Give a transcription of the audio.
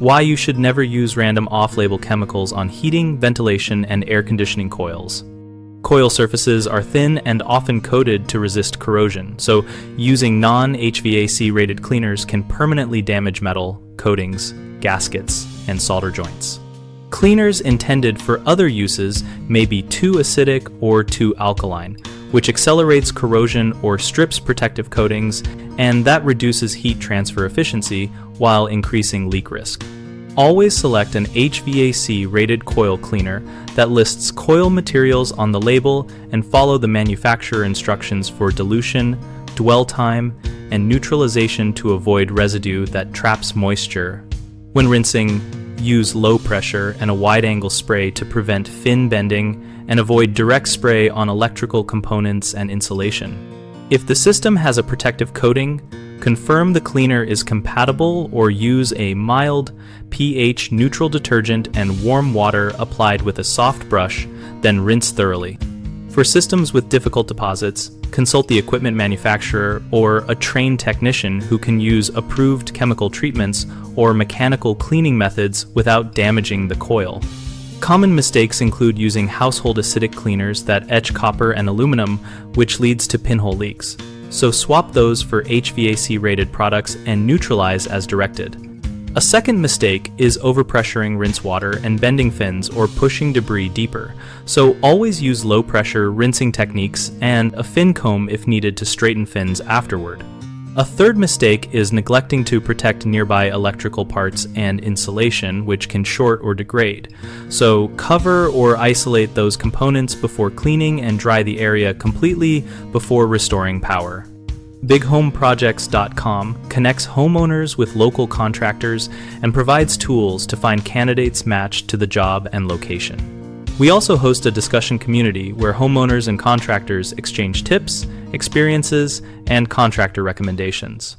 Why you should never use random off-label chemicals on heating, ventilation, and air conditioning coils. Coil surfaces are thin and often coated to resist corrosion, so using non-HVAC rated cleaners can permanently damage metal, coatings, gaskets, and solder joints. Cleaners intended for other uses may be too acidic or too alkaline, which accelerates corrosion or strips protective coatings, and that reduces heat transfer efficiency while increasing leak risk. Always select an HVAC-rated coil cleaner that lists coil materials on the label and follow the manufacturer instructions for dilution, dwell time, and neutralization to avoid residue that traps moisture. When rinsing, use low pressure and a wide-angle spray to prevent fin bending and avoid direct spray on electrical components and insulation. If the system has a protective coating, confirm the cleaner is compatible or use a mild pH neutral detergent and warm water applied with a soft brush, then rinse thoroughly. For systems with difficult deposits, consult the equipment manufacturer or a trained technician who can use approved chemical treatments or mechanical cleaning methods without damaging the coil. Common mistakes include using household acidic cleaners that etch copper and aluminum, which leads to pinhole leaks. So swap those for HVAC-rated products and neutralize as directed. A second mistake is overpressuring rinse water and bending fins or pushing debris deeper, so always use low-pressure rinsing techniques and a fin comb if needed to straighten fins afterward. A third mistake is neglecting to protect nearby electrical parts and insulation, which can short or degrade. So cover or isolate those components before cleaning and dry the area completely before restoring power. BigHomeProjects.com connects homeowners with local contractors and provides tools to find candidates matched to the job and location. We also host a discussion community where homeowners and contractors exchange tips, experiences, and contractor recommendations.